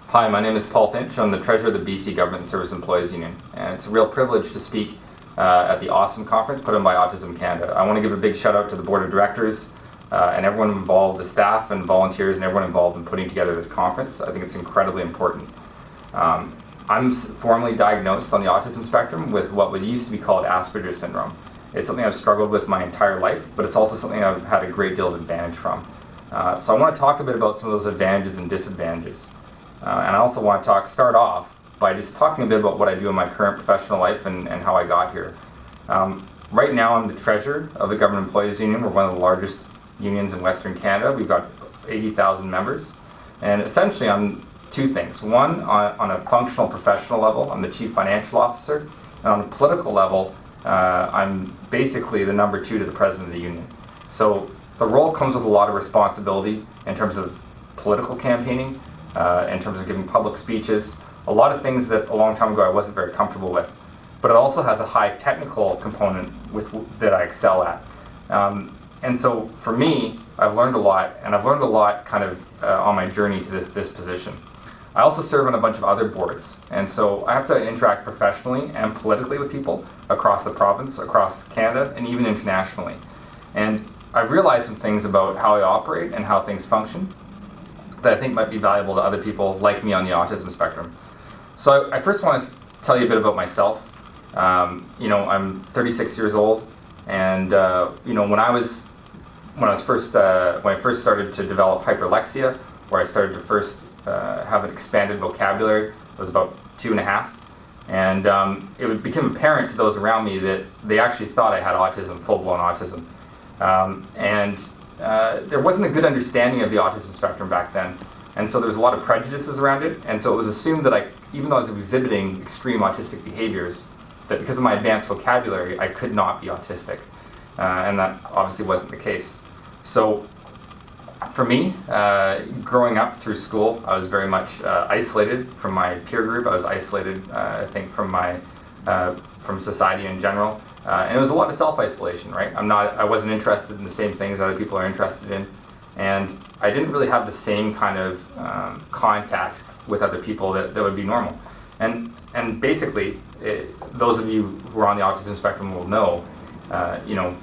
Hi, my name is Paul Finch. I'm the Treasurer of the BC Government and Service Employees Union, and it's a real privilege to speak at the Awesome Conference put on by Autism Canada. I want to give a big shout out to the Board of Directors and everyone involved, the staff and volunteers and everyone involved in putting together this conference. I think it's incredibly important. I'm formally diagnosed on the autism spectrum with what used to be called Asperger's syndrome. It's something I've struggled with my entire life, but it's also something I've had a great deal of advantage from. So I want to talk a bit about some of those advantages and disadvantages. And I also want to start off by just talking a bit about what I do in my current professional life and how I got here. Right now I'm the treasurer of the Government Employees Union. We're one of the largest unions in Western Canada. We've got 80,000 members. And essentially I'm two things. One, on a functional professional level, I'm the chief financial officer. And on a political level, I'm basically the number 2 to the president of the union. So the role comes with a lot of responsibility in terms of political campaigning, in terms of giving public speeches, a lot of things that a long time ago I wasn't very comfortable with. But it also has a high technical component that I excel at. And so for me, I've learned a lot, and I've learned a lot kind of on my journey to this position. I also serve on a bunch of other boards, and so I have to interact professionally and politically with people across the province, across Canada, and even internationally. And I've realized some things about how I operate and how things function that I think might be valuable to other people like me on the autism spectrum. So I first want to tell you a bit about myself. I'm 36 years old, and when I first started to develop hyperlexia, where I started to first have an expanded vocabulary, I was about 2.5, and it became apparent to those around me that they actually thought I had autism, full-blown autism, and there wasn't a good understanding of the autism spectrum back then, and so there's a lot of prejudices around it, and so it was assumed that even though I was exhibiting extreme autistic behaviors, that because of my advanced vocabulary, I could not be autistic, and that obviously wasn't the case. So for me, growing up through school, I was very much isolated from my peer group. I was isolated, I think, from society in general. And it was a lot of self-isolation, right? I wasn't interested in the same things other people are interested in. And I didn't really have the same kind of contact with other people that would be normal. And basically, those of you who are on the autism spectrum will know,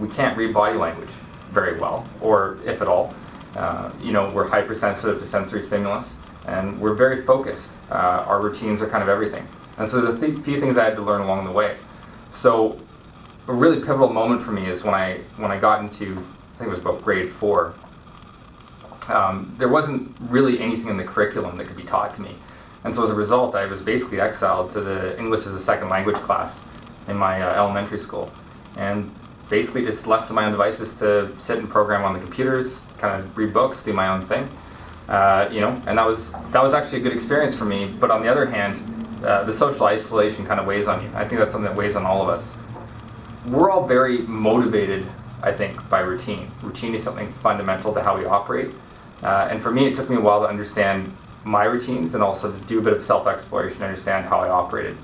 we can't read body language very well, or if at all. We're hypersensitive to sensory stimulus, and we're very focused. Our routines are kind of everything. And so there's a few things I had to learn along the way. So a really pivotal moment for me is when I got into, I think it was about grade 4, there wasn't really anything in the curriculum that could be taught to me. And so as a result, I was basically exiled to the English as a second language class in my elementary school. And basically just left to my own devices to sit and program on the computers, kind of read books, do my own thing. And that was actually a good experience for me. But on the other hand, the social isolation kind of weighs on you. I think that's something that weighs on all of us. We're all very motivated, I think, by routine. Routine is something fundamental to how we operate. And for me, it took me a while to understand my routines and also to do a bit of self-exploration, understand how I operated.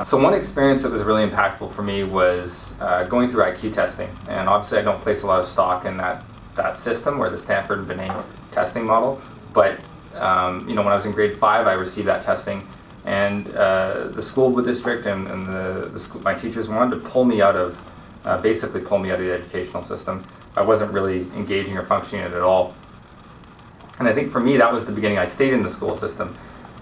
So one experience that was really impactful for me was going through IQ testing. And obviously I don't place a lot of stock in that system or the Stanford and Binet testing model. But when I was in grade 5, I received that testing. And the school district and my teachers wanted to basically pull me out of the educational system. I wasn't really engaging or functioning in it at all. And I think for me that was the beginning. I stayed in the school system.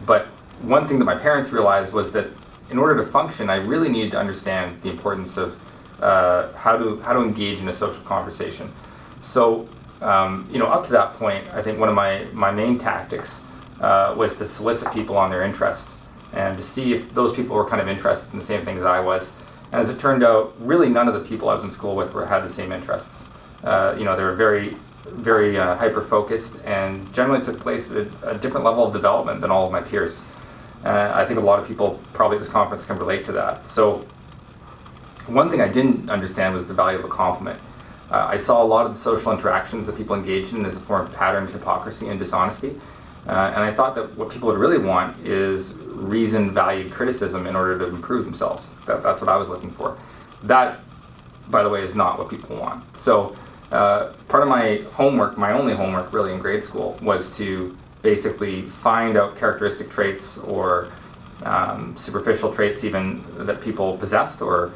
But one thing that my parents realized was that in order to function, I really needed to understand the importance of how to engage in a social conversation. So, up to that point, I think one of my main tactics was to solicit people on their interests and to see if those people were kind of interested in the same things I was. And as it turned out, really none of the people I was in school with had the same interests. They were very, very hyper-focused and generally took place at a different level of development than all of my peers. I think a lot of people probably at this conference can relate to that. So one thing I didn't understand was the value of a compliment. I saw a lot of the social interactions that people engaged in as a form of patterned hypocrisy and dishonesty. And I thought that what people would really want is reasoned, valued criticism in order to improve themselves. That's what I was looking for. That, by the way, is not what people want. So part of my homework, my only homework really in grade school, was to basically find out characteristic traits or superficial traits even that people possessed, or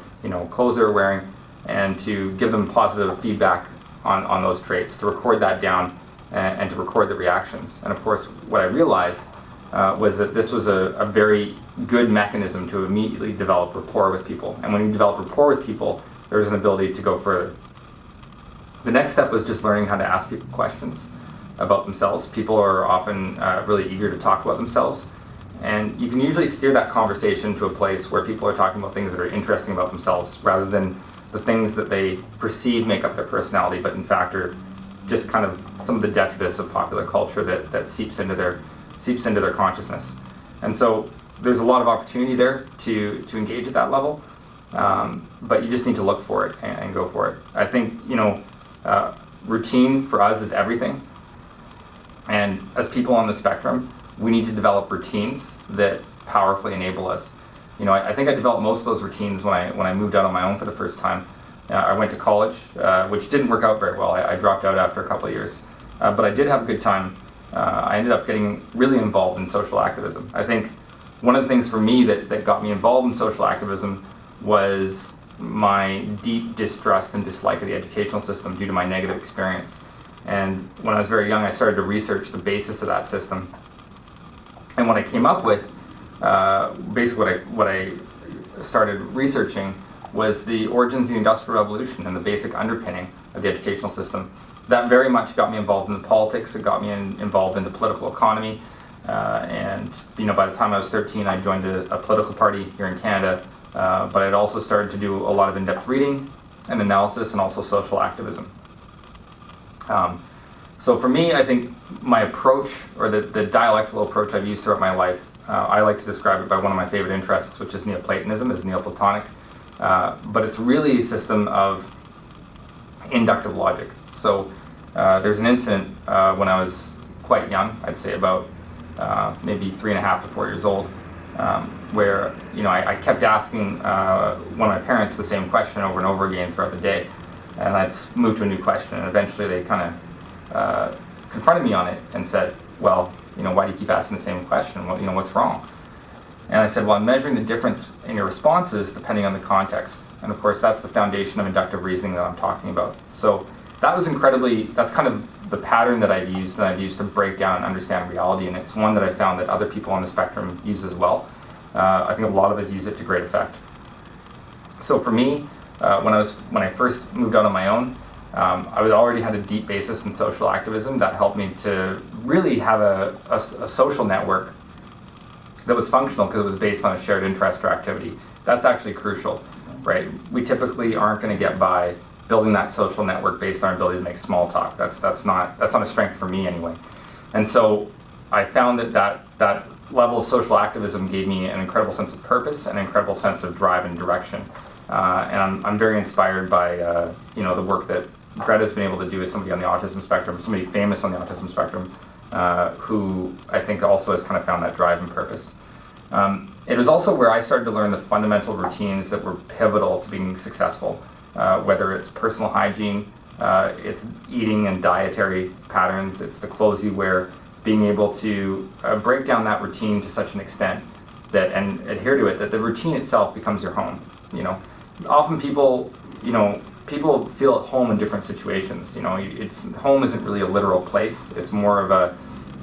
clothes they're wearing, and to give them positive feedback on those traits, to record that down and to record the reactions. And of course, what I realized was that this was a very good mechanism to immediately develop rapport with people. And when you develop rapport with people, there's an ability to go further. The next step was just learning how to ask people questions about themselves. People are often really eager to talk about themselves. And you can usually steer that conversation to a place where people are talking about things that are interesting about themselves, rather than the things that they perceive make up their personality, but in fact are just kind of some of the detritus of popular culture that seeps into their consciousness. And so there's a lot of opportunity there to engage at that level, but you just need to look for it and go for it. I think routine for us is everything. And as people on the spectrum, we need to develop routines that powerfully enable us. I think I developed most of those routines when I moved out on my own for the first time. I went to college, which didn't work out very well. I dropped out after a couple of years, but I did have a good time. I ended up getting really involved in social activism. I think one of the things for me that got me involved in social activism was my deep distrust and dislike of the educational system due to my negative experience. And when I was very young, I started to research the basis of that system. And what I came up with, basically what I started researching, was the origins of the Industrial Revolution and the basic underpinning of the educational system. That very much got me involved in politics. It got me involved in the political economy. And by the time I was 13, I joined a political party here in Canada. But I'd also started to do a lot of in-depth reading and analysis, and also social activism. So for me, I think my approach, or the dialectical approach I've used throughout my life, I like to describe it by one of my favorite interests, which is Neoplatonism, is Neoplatonic. But it's really a system of inductive logic. So there's an incident when I was quite young, I'd say about maybe 3.5 to 4 years old, where I kept asking one of my parents the same question over and over again throughout the day, and I'd move to a new question, and eventually they kind of confronted me on it and said, well, why do you keep asking the same question? Well, what's wrong? And I said, well, I'm measuring the difference in your responses depending on the context. And of course, that's the foundation of inductive reasoning that I'm talking about. So that's kind of the pattern that I've used to break down and understand reality. And it's one that I found that other people on the spectrum use as well. I think a lot of us use it to great effect. So for me, when I first moved out on my own, I already had a deep basis in social activism that helped me to really have a social network that was functional because it was based on a shared interest or activity. That's actually crucial, right? We typically aren't going to get by building that social network based on our ability to make small talk. That's not a strength for me anyway. And so I found that level of social activism gave me an incredible sense of purpose and an incredible sense of drive and direction. And I'm very inspired by the work that Greta's been able to do with somebody on the autism spectrum, somebody famous on the autism spectrum, who I think also has kind of found that drive and purpose. It was also where I started to learn the fundamental routines that were pivotal to being successful, whether it's personal hygiene, it's eating and dietary patterns, it's the clothes you wear, being able to break down that routine to such an extent and adhere to it, that the routine itself becomes your home. Often people feel at home in different situations. Home isn't really a literal place. It's more of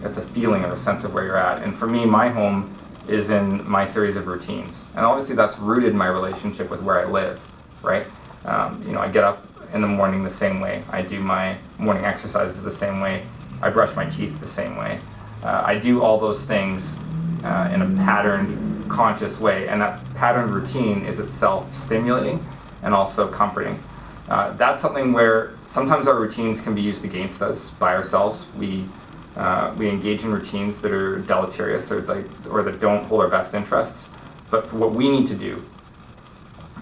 it's a feeling or a sense of where you're at. And for me, my home is in my series of routines. And obviously that's rooted in my relationship with where I live, right? I get up in the morning the same way. I do my morning exercises the same way. I brush my teeth the same way. I do all those things in a patterned, conscious way. And that patterned routine is itself stimulating and also comforting. That's something where sometimes our routines can be used against us by ourselves. We engage in routines that are deleterious or that don't hold our best interests. But what we need to do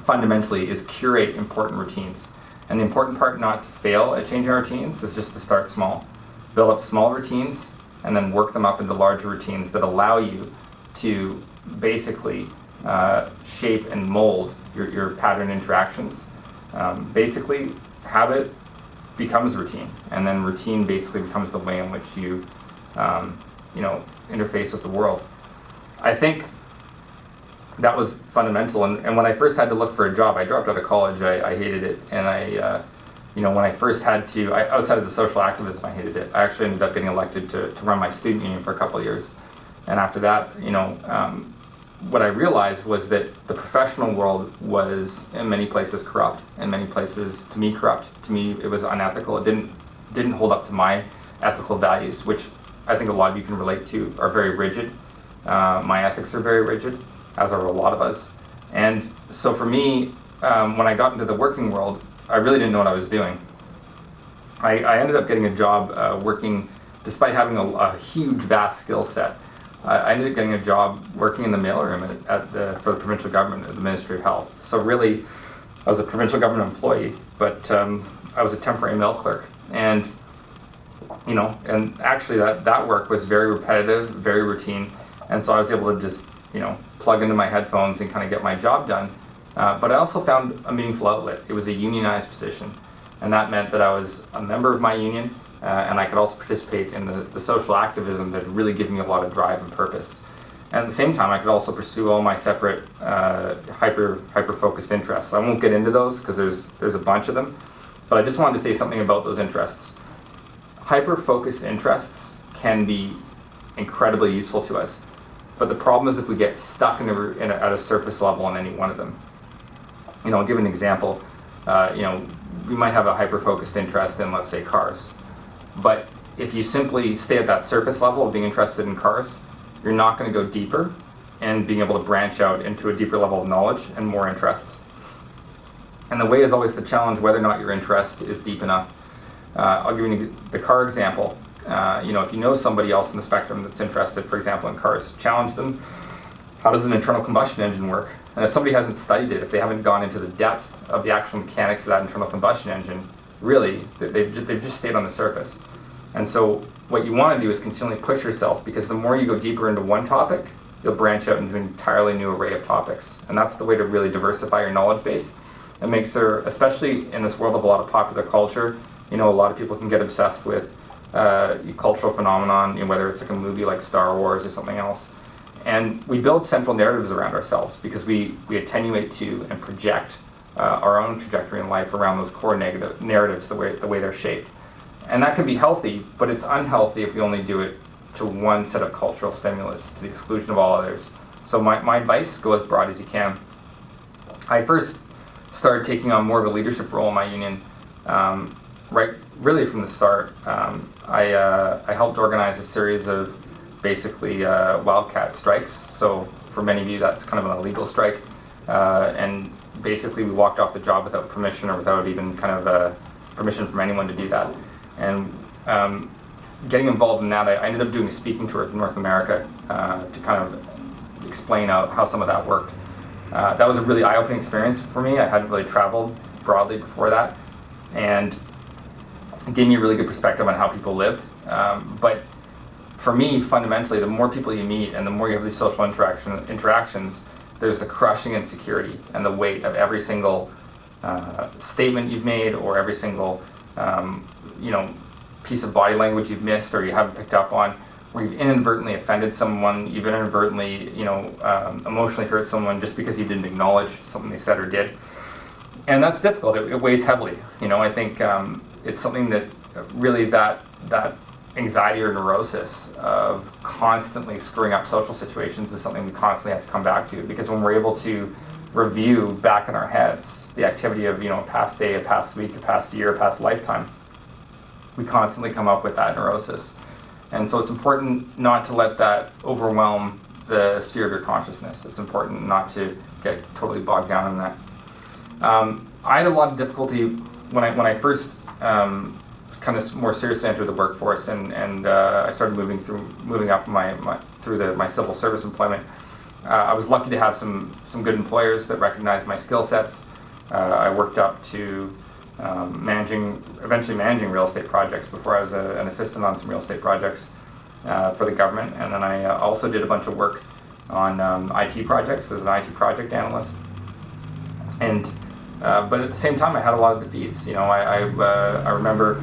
fundamentally is curate important routines. And the important part not to fail at changing our routines is just to start small. Build up small routines and then work them up into larger routines that allow you to basically shape and mold your pattern interactions. Basically, habit becomes routine, and then routine basically becomes the way in which you interface with the world. I think that was fundamental. And when I first had to look for a job, I dropped out of college. I hated it, and when I first had to, outside of the social activism, I hated it. I actually ended up getting elected to run my student union for a couple of years, and after that, what I realized was that the professional world was in many places corrupt, in many places, to me, corrupt. To me, it was unethical. It didn't hold up to my ethical values, which I think a lot of you can relate to, are very rigid. My ethics are very rigid, as are a lot of us. And so for me, when I got into the working world, I really didn't know what I was doing. I ended up getting a job working, despite having a huge, vast skill set. I ended up getting a job working in the mailroom for the provincial government at the Ministry of Health. So really, I was a provincial government employee, but I was a temporary mail clerk. And actually that work was very repetitive, very routine. And so I was able to just, plug into my headphones and kind of get my job done. But I also found a meaningful outlet. It was a unionized position. And that meant that I was a member of my union, and I could also participate in the social activism that really gave me a lot of drive and purpose. And at the same time, I could also pursue all my separate hyper-focused interests. I won't get into those because there's a bunch of them, but I just wanted to say something about those interests. Hyper-focused interests can be incredibly useful to us, but the problem is if we get stuck at a surface level on any one of them. I'll give an example. We might have a hyper-focused interest in, let's say, cars. But if you simply stay at that surface level of being interested in cars, you're not going to go deeper and being able to branch out into a deeper level of knowledge and more interests. And the way is always to challenge whether or not your interest is deep enough. I'll give you the car example. If you know somebody else in the spectrum that's interested, for example, in cars, challenge them. How does an internal combustion engine work? And if somebody hasn't studied it, if they haven't gone into the depth of the actual mechanics of that internal combustion engine, really, they've just stayed on the surface. And so what you want to do is continually push yourself, because the more you go deeper into one topic, you'll branch out into an entirely new array of topics. And that's the way to really diversify your knowledge base. It makes especially in this world of a lot of popular culture, a lot of people can get obsessed with cultural phenomenon, whether it's like a movie like Star Wars or something else. And we build central narratives around ourselves because we attenuate to and project our own trajectory in life around those core negative narratives, the way they're shaped. And that can be healthy, but it's unhealthy if we only do it to one set of cultural stimulus to the exclusion of all others. So my advice, go as broad as you can. I first started taking on more of a leadership role in my union really from the start. I helped organize a series of basically wildcat strikes. So for many of you, that's kind of an illegal strike. And basically we walked off the job without permission or without even kind of permission from anyone to do that. And getting involved in that, I ended up doing a speaking tour of North America to kind of explain how some of that worked. That was a really eye-opening experience for me. I hadn't really traveled broadly before that, and it gave me a really good perspective on how people lived. But for me, fundamentally, the more people you meet and the more you have these social interactions, there's the crushing insecurity and the weight of every single statement you've made, or every single piece of body language you've missed or you haven't picked up on, where you've inadvertently offended someone, you've inadvertently emotionally hurt someone just because you didn't acknowledge something they said or did. And that's difficult. It weighs heavily. I think it's something that really that anxiety or neurosis of constantly screwing up social situations is something we constantly have to come back to, because when we're able to review back in our heads the activity of a past day, a past week, a past year, a past lifetime, we constantly come up with that neurosis. And so it's important not to let that overwhelm the sphere of your consciousness. It's important not to get totally bogged down in that. I had a lot of difficulty when I first kind of more seriously entered the workforce, and I started moving up through my civil service employment. I was lucky to have some good employers that recognized my skill sets. I worked up to eventually managing real estate projects before I was an assistant on some real estate projects for the government. And then I also did a bunch of work on IT projects as an IT project analyst. And but at the same time, I had a lot of defeats. I remember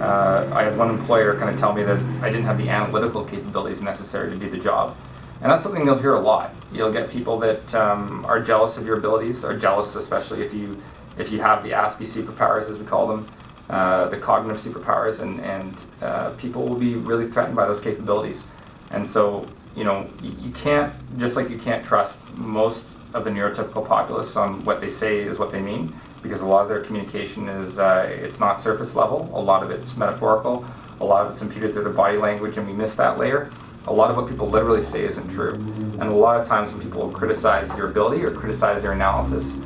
I had one employer kind of tell me that I didn't have the analytical capabilities necessary to do the job. And that's something you'll hear a lot. You'll get people that are jealous of your abilities, are jealous especially if you have the ASPE superpowers, as we call them, the cognitive superpowers, and people will be really threatened by those capabilities. And so, you can't, just like you can't trust most of the neurotypical populace on what they say is what they mean, because a lot of their communication is, it's not surface level, a lot of it's metaphorical, a lot of it's imputed through their body language, and we miss that layer. A lot of what people literally say isn't true. And a lot of times when people criticize your ability or criticize your analysis,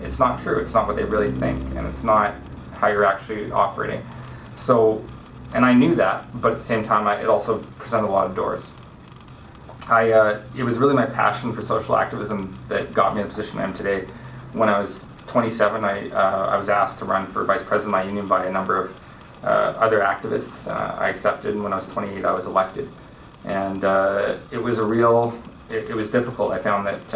it's not true. It's not what they really think, and it's not how you're actually operating. So, and I knew that, but at the same time, it also presented a lot of doors. It was really my passion for social activism that got me in the position I am today. When I was 27, I was asked to run for vice president of my union by a number of other activists. I accepted, and when I was 28, I was elected. And it was it was difficult. I found that,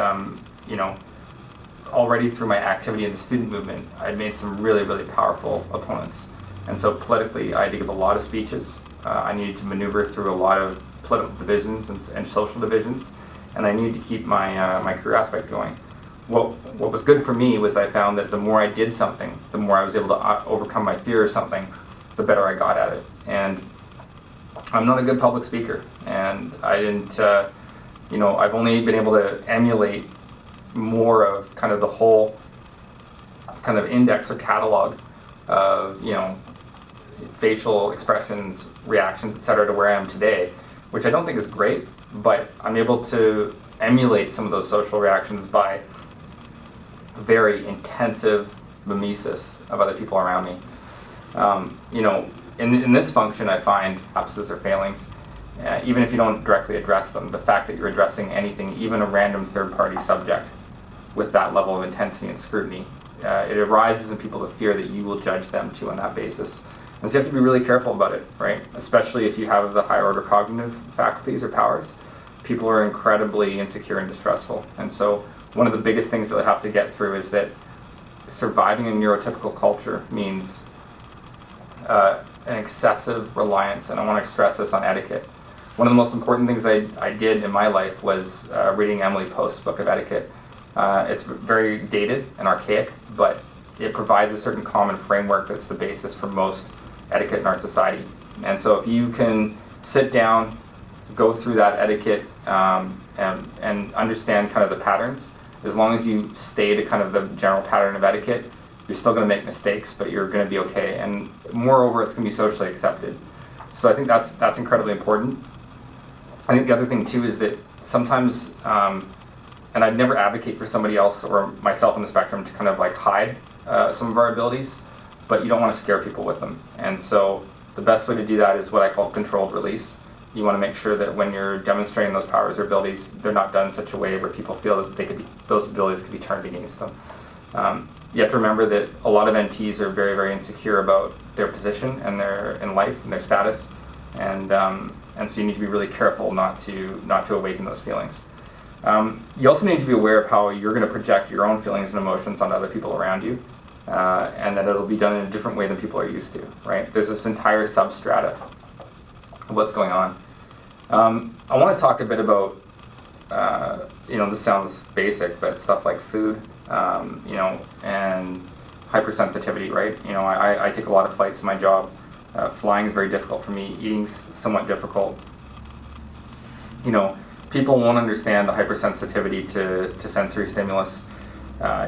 already through my activity in the student movement, I'd made some really, really powerful opponents. And so politically, I had to give a lot of speeches. I needed to maneuver through a lot of political divisions and social divisions, and I needed to keep my career aspect going. What was good for me was I found that the more I did something, the more I was able to overcome my fear of something, the better I got at it. And I'm not a good public speaker, and I didn't, I've only been able to emulate more of kind of the whole kind of index or catalog of, facial expressions, reactions, etc., to where I am today, which I don't think is great, but I'm able to emulate some of those social reactions by very intensive mimesis of other people around me. In this function, I find lapses or failings, even if you don't directly address them, the fact that you're addressing anything, even a random third-party subject, with that level of intensity and scrutiny, it arises in people the fear that you will judge them too on that basis. And so you have to be really careful about it, right? Especially if you have the higher order cognitive faculties or powers. People are incredibly insecure and distrustful. And so one of the biggest things that they have to get through is that surviving in neurotypical culture means an excessive reliance, and I want to stress this, on etiquette. One of the most important things I did in my life was reading Emily Post's book of etiquette. It's very dated and archaic, but it provides a certain common framework that's the basis for most etiquette in our society. And so if you can sit down, go through that etiquette, and understand kind of the patterns, as long as you stay to kind of the general pattern of etiquette, you're still going to make mistakes, but you're going to be okay. And moreover, it's going to be socially accepted. So I think that's incredibly important. I think the other thing too is that sometimes, and I'd never advocate for somebody else or myself on the spectrum to kind of like hide some of our abilities, but you don't want to scare people with them. And so the best way to do that is what I call controlled release. You want to make sure that when you're demonstrating those powers or abilities, they're not done in such a way where people feel that those abilities could be turned against them. You have to remember that a lot of NTs are very, very insecure about their position and in life and their status, and so you need to be really careful not to awaken those feelings. You also need to be aware of how you're going to project your own feelings and emotions onto other people around you, and that it'll be done in a different way than people are used to, right? There's this entire substrata of what's going on. I want to talk a bit about, this sounds basic, but stuff like food, and hypersensitivity, right? I take a lot of flights in my job. Flying is very difficult for me. Eating's somewhat difficult. People won't understand the hypersensitivity to sensory stimulus.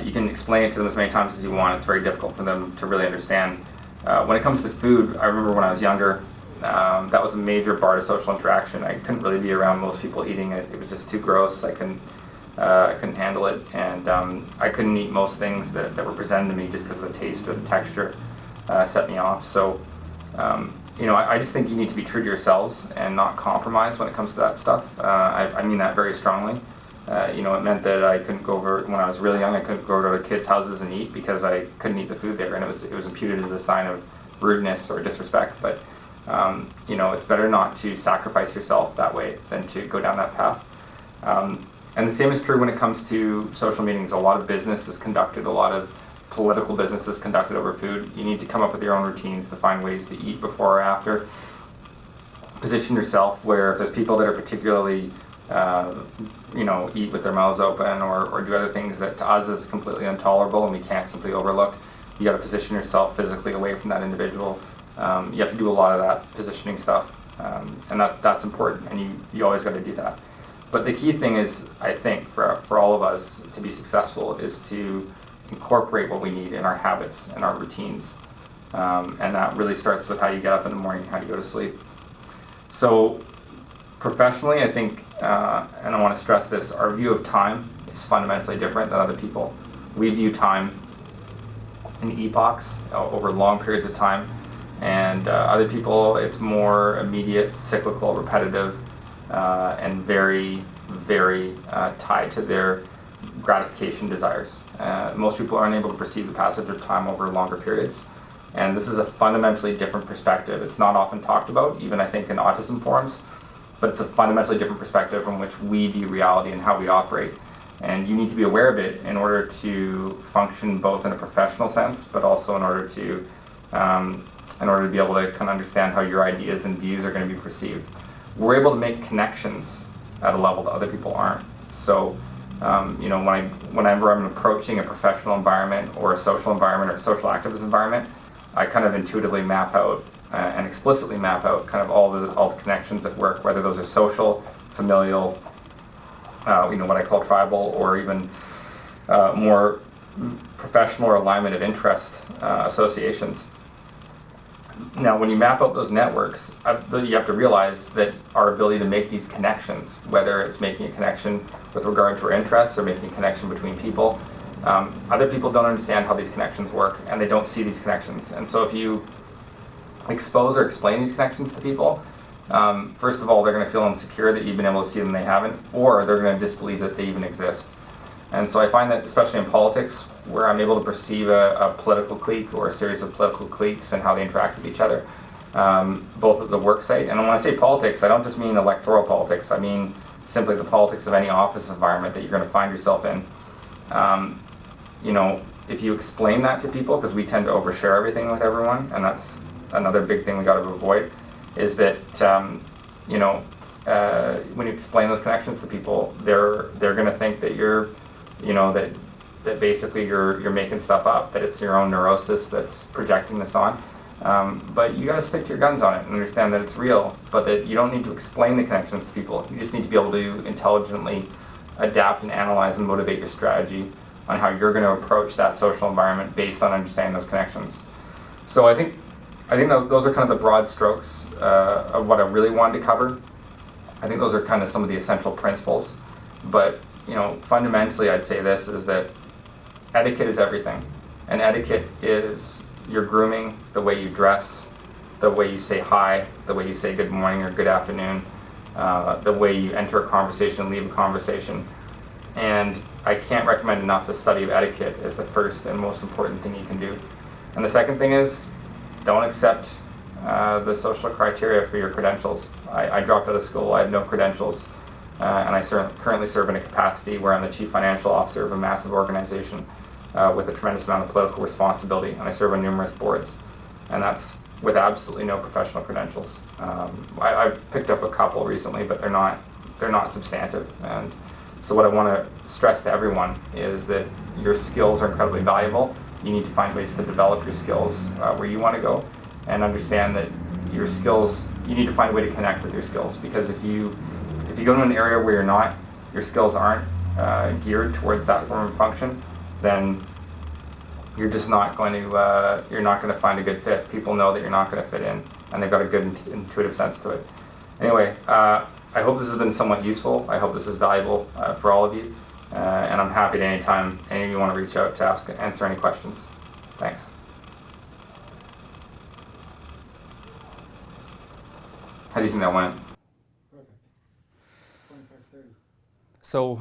You can explain it to them as many times as you want. It's very difficult for them to really understand. When it comes to food, I remember when I was younger, that was a major bar to social interaction. I couldn't really be around most people eating it. It was just too gross. I couldn't handle it, and I couldn't eat most things that were presented to me just because of the taste or the texture set me off. So, I just think you need to be true to yourselves and not compromise when it comes to that stuff. I mean that very strongly. It meant that I couldn't go over, when I was really young, I couldn't go over to kids' houses and eat because I couldn't eat the food there, and it was imputed as a sign of rudeness or disrespect. But it's better not to sacrifice yourself that way than to go down that path. And the same is true when it comes to social meetings. A lot of business is conducted, a lot of political business is conducted over food. You need to come up with your own routines to find ways to eat before or after. Position yourself where if there's people that are particularly eat with their mouths open or do other things that to us is completely intolerable and we can't simply overlook, you got to position yourself physically away from that individual. You have to do a lot of that positioning stuff, and that's important, and you always got to do that. But the key thing is, I think, for all of us to be successful is to incorporate what we need in our habits and our routines. And that really starts with how you get up in the morning, how you go to sleep. So professionally, I think, and I want to stress this, our view of time is fundamentally different than other people. We view time in epochs over long periods of time, and other people, it's more immediate, cyclical, repetitive, and very, very tied to their gratification desires. Most people are unable to perceive the passage of time over longer periods, and this is a fundamentally different perspective. It's not often talked about, even I think in autism forums, but it's a fundamentally different perspective from which we view reality and how we operate. And you need to be aware of it in order to function both in a professional sense, but also in order to be able to kind of understand how your ideas and views are going to be perceived. We're able to make connections at a level that other people aren't. So, whenever I'm approaching a professional environment or a social environment or a social activist environment, I kind of intuitively map out and explicitly map out kind of all the connections at work, whether those are social, familial, what I call tribal, or even more professional or alignment of interest associations. Now, when you map out those networks, you have to realize that our ability to make these connections, whether it's making a connection with regard to our interests or making a connection between people, other people don't understand how these connections work, and they don't see these connections. And so if you expose or explain these connections to people, first of all, they're going to feel insecure that you've been able to see them and they haven't, or they're going to disbelieve that they even exist. And so I find that, especially in politics, where I'm able to perceive a political clique or a series of political cliques and how they interact with each other, both at the work site, and when I say politics, I don't just mean electoral politics, I mean simply the politics of any office environment that you're going to find yourself in. If you explain that to people, because we tend to overshare everything with everyone, and that's another big thing we got to avoid, is that when you explain those connections to people, they're going to think that you're that basically you're making stuff up, that it's your own neurosis that's projecting this on. But you got to stick to your guns on it and understand that it's real, but that you don't need to explain the connections to people. You just need to be able to intelligently adapt and analyze and motivate your strategy on how you're going to approach that social environment based on understanding those connections. So I think those are kind of the broad strokes of what I really wanted to cover. I think those are kind of some of the essential principles. But fundamentally, I'd say this is that etiquette is everything, and etiquette is your grooming, the way you dress, the way you say hi, the way you say good morning or good afternoon, the way you enter a conversation and leave a conversation. And I can't recommend enough the study of etiquette as the first and most important thing you can do. And the second thing is, don't accept the social criteria for your credentials. I dropped out of school, I have no credentials, and I currently serve in a capacity where I'm the chief financial officer of a massive organization with a tremendous amount of political responsibility, and I serve on numerous boards, and that's with absolutely no professional credentials. I've picked up a couple recently, but they're not substantive. And so what I want to stress to everyone is that your skills are incredibly valuable. You need to find ways to develop your skills where you want to go, and understand that your skills, you need to find a way to connect with your skills, because if you go to an area where your skills aren't geared towards that form of function, then you're just not going to find a good fit. People know that you're not going to fit in, and they've got a good intuitive sense to it. Anyway, I hope this has been somewhat useful. I hope this is valuable for all of you, and I'm happy at any time any of you want to reach out to answer any questions. Thanks. How do you think that went? Perfect. 25:30. So